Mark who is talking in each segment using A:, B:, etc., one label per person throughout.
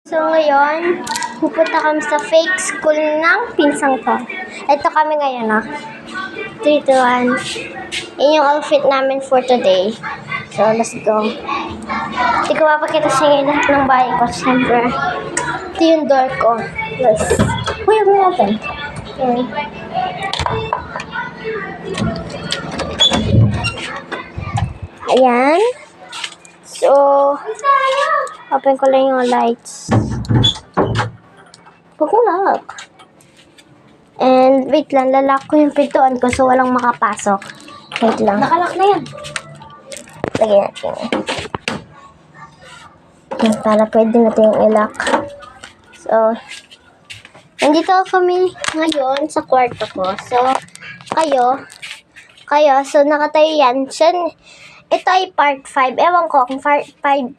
A: So ngayon, pupunta kami sa fake school ng pinsang ko. Ito kami ngayon, 3, 2, 1. Yan yung outfit namin for today. So, let's go. Hindi ko mapakita sa inyo lahat ng bahay ko, siyempre. Ito yung door ko. Yes. Uy, huwag natin. Yan. Ayan. So, open ko lang yung lights. Pagkulak. And wait lang, lalak ko yung pintuan ko so walang makapasok. Wait lang.
B: Nakalak na yan.
A: Lagyan natin. Para pwede natin yung ilak. So, nandito kami ngayon sa kwarto ko. So, so nakatayo yan. So, ito ay part 5. Ewan ko kung part 5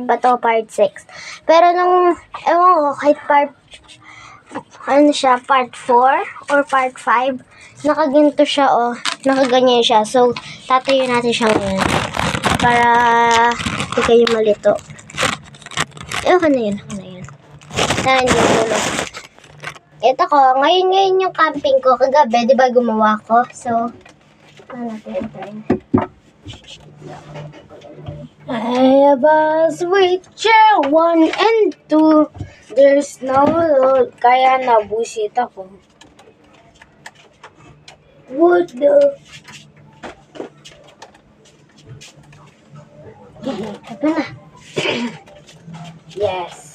A: ba to, part 6. Pero ewan ko, kahit part 4 or part 5, nakaginto siya, nakaganyan siya. So, tatayo natin siya ngayon. Para hindi kayo malito. Ewan na yun. Saan yung dulo. Ito ko, ngayon yung camping ko. Kagabi, di ba gumawa ko? So, natin ito.
B: I have a switcher 1 and 2. There's no load. Kaya nabusit ako. What the?
A: Ito na.
B: Yes.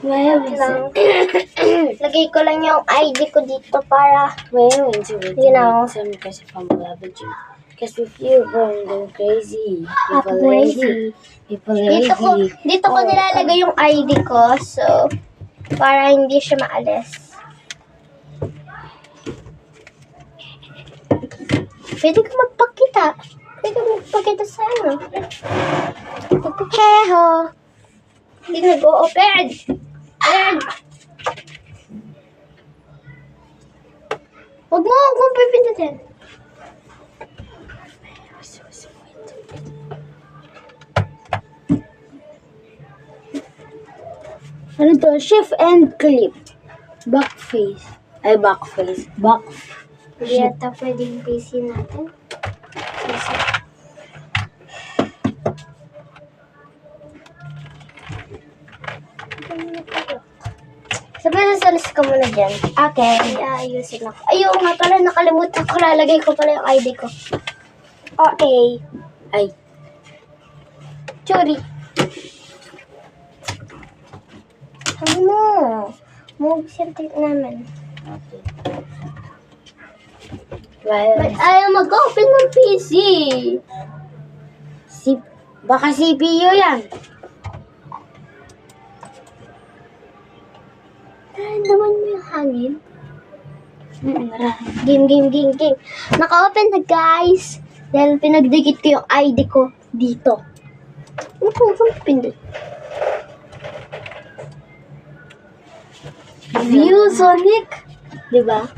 B: Where is it?
A: Lagay ko lang yung ID ko dito para,
B: Where is it?
A: You know.
B: Kasi pambabad you. Because if you're going to go crazy, people
A: crazy.
B: lazy.
A: Dito ko nilalagay yung ID ko. So, para hindi siya maalis. Pwede ka magpakita. Sa ano. Heho. Hindi nag-o-open. Huwag mo akong pipindutin.
B: Ano to? Shift and clip. Back face. Back.
A: Hindi yata pwede yung PC natin. Sabi salis ka muna dyan. Okay. Ayusin ako. Ayaw nga pala, nakalimutan ko. Lalagay ko pala yung ID ko. Okay.
B: Ay.
A: Sorry. Sabi mo. Mag-sentate namin.
B: Okay.
A: But ayaw mag-open ng PC.
B: Baka CPU yan.
A: Naman mo yung hangin. Game. Naka-open na, guys. Dahil pinagdikit ko yung ID ko dito. Ano kung pindot?
B: View Sonic.
A: Diba?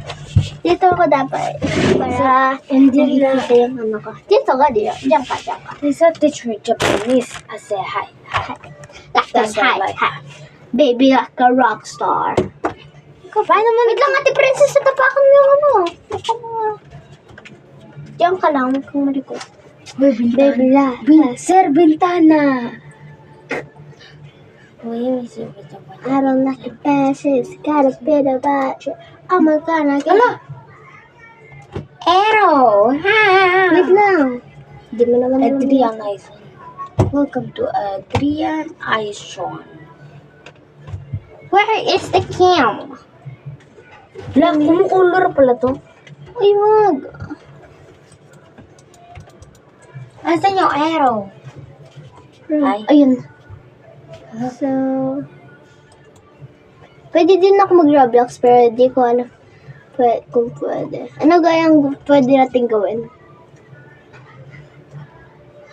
A: Dito ako dapat. Para hindi nakita yung ano ko. Dito ka, dito. Diyan ka.
B: Lisa teach me Japanese. I say hi.
A: That's hi. Baby like a rock star. Paano mo? Wait lang, Ate Princess, natapakan mo yung ano. Diyan ka lang, kung malikot.
B: Baby la. Sir Bintana. Uy, Sir Bintana.
A: I don't like the passes. Got a bit about you. Oh my God, I get
B: Arrow.
A: Wait lang. Hindi mo naman
B: Adrian Aison. Welcome to Adrian Aison.
A: Where is the cam?
B: Lang, kumukulor pala to.
A: Uy, wag.
B: Asan yung arrow? Ay.
A: Ayun. So, pwede din ako mag-Roblox pero di ko alam kung pwede. Ano gayang pwede natin gawin?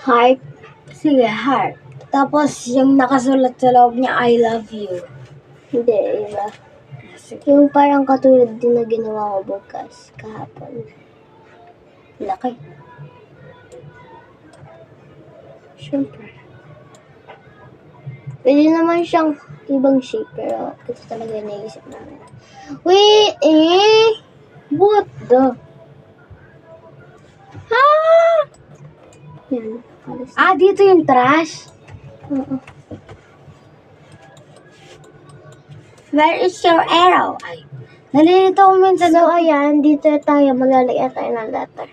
A: Heart?
B: Sige, heart. Tapos, yung nakasulat sa loob niya, I love you.
A: Hindi, iba. Yung parang katulad din na ginawa ko bukas, kahapon. Laki. Siyempre. Pwede naman siyang ibang shape, pero ito talaga yung naisip namin. Wait,
B: What the?
A: Yan. Alis.
B: Dito yung trash.
A: Oo.
B: Where is your arrow? Ay, nalilito ko minsan.
A: So, ayan, dito tayo, maglalagay tayo ng letter.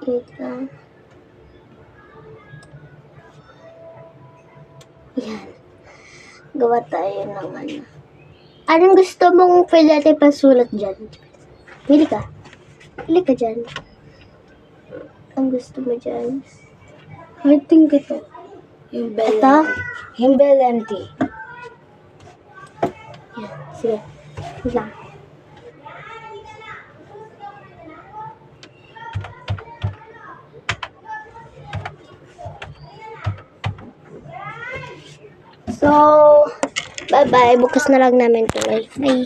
A: Wait lang. Yan. Gawa tayo ng ano. Anong gusto mong pwede natin pasulat dyan? Pili ka. Pili ka dyan. Ang gusto mo dyan?
B: I think ito. Yung bell
A: Ito?
B: empty. Yung bell empty.
A: Yan. Sige. Wait lang. So, bye-bye. Bukas na lang namin tuloy. Bye.